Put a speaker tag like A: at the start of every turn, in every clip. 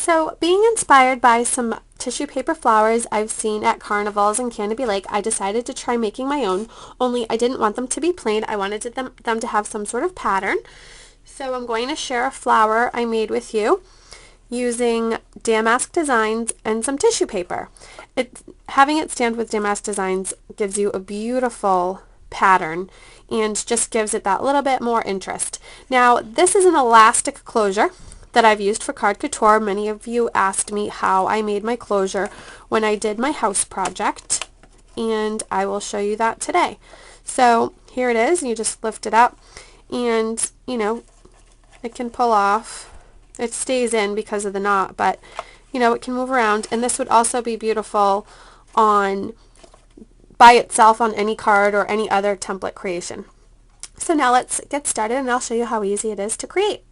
A: So being inspired by some tissue paper flowers I've seen at carnivals in Canopy Lake, I decided to try making my own, only I didn't want them to be plain. I wanted them to have some sort of pattern. So I'm going to share a flower I made with you using damask designs and some tissue paper. Having it stand with damask designs gives you a beautiful pattern and just gives it that little bit more interest. Now this is an elastic closure that I've used for card couture. Many of you asked me how I made my closure when I did my house project, and I will show you that today. So here it is. You just lift it up and it can pull off. It stays in because of the knot, but it can move around, and this would also be beautiful by itself on any card or any other template creation. So now let's get started and I'll show you how easy it is to create.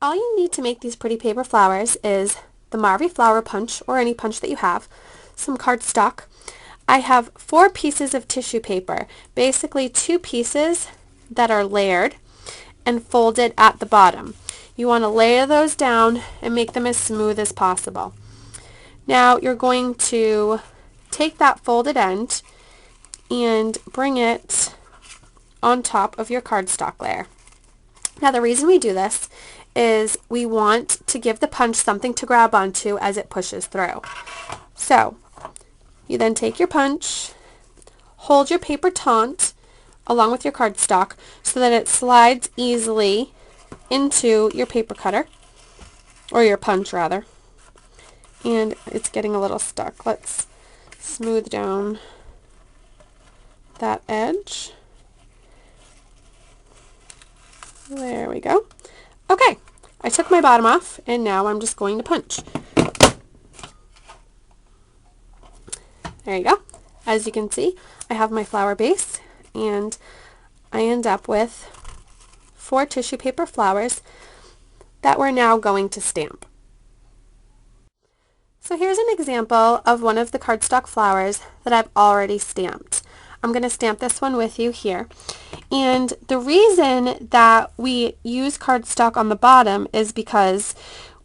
A: All you need to make these pretty paper flowers is the Marvy flower punch, or any punch that you have, some cardstock. I have 4 pieces of tissue paper, basically 2 pieces that are layered and folded at the bottom. You want to layer those down and make them as smooth as possible. Now you're going to take that folded end and bring it on top of your cardstock layer. Now the reason we do this is we want to give the punch something to grab onto as it pushes through. So you then take your punch, hold your paper taut along with your cardstock so that it slides easily into your paper cutter, or your punch rather, and it's getting a little stuck. Let's smooth down that edge. There we go. Okay, I took my bottom off and now I'm just going to punch. There you go. As you can see, I have my flower base and I end up with 4 tissue paper flowers that we're now going to stamp. So here's an example of one of the cardstock flowers that I've already stamped. I'm going to stamp this one with you here. And the reason that we use cardstock on the bottom is because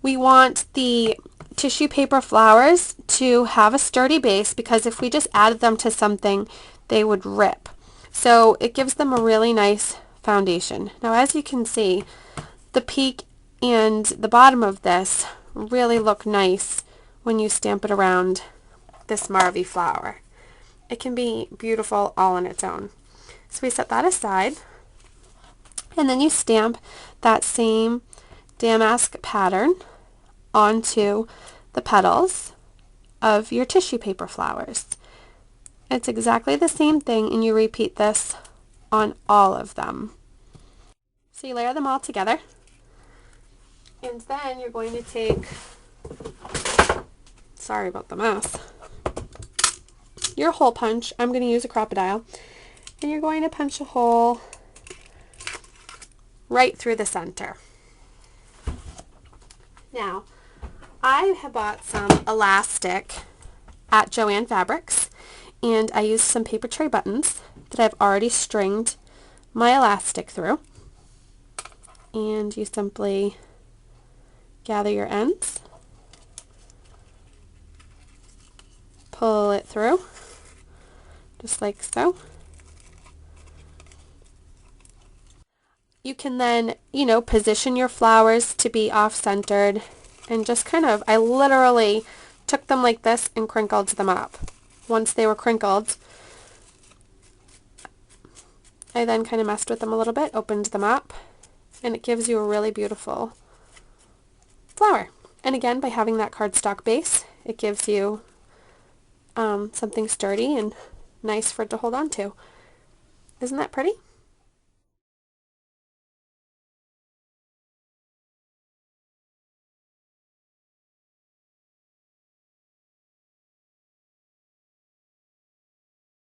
A: we want the tissue paper flowers to have a sturdy base, because if we just added them to something, they would rip. So it gives them a really nice foundation. Now as you can see, the peak and the bottom of this really look nice when you stamp it around this Marvy flower. It can be beautiful all on its own. So we set that aside, and then you stamp that same damask pattern onto the petals of your tissue paper flowers. It's exactly the same thing, and you repeat this on all of them. So you layer them all together, and then you're going to take, sorry about the mess, your hole punch. I'm going to use a crocodile, and you're going to punch a hole right through the center. Now, I have bought some elastic at Joann Fabrics, and I used some paper tray buttons that I've already stringed my elastic through, and you simply gather your ends, pull it through just like so. You can then, position your flowers to be off-centered, and just I literally took them like this and crinkled them up. Once they were crinkled, I then messed with them a little bit, opened them up, and it gives you a really beautiful flower. And again, by having that cardstock base, it gives you something sturdy and nice for it to hold on to. Isn't that pretty?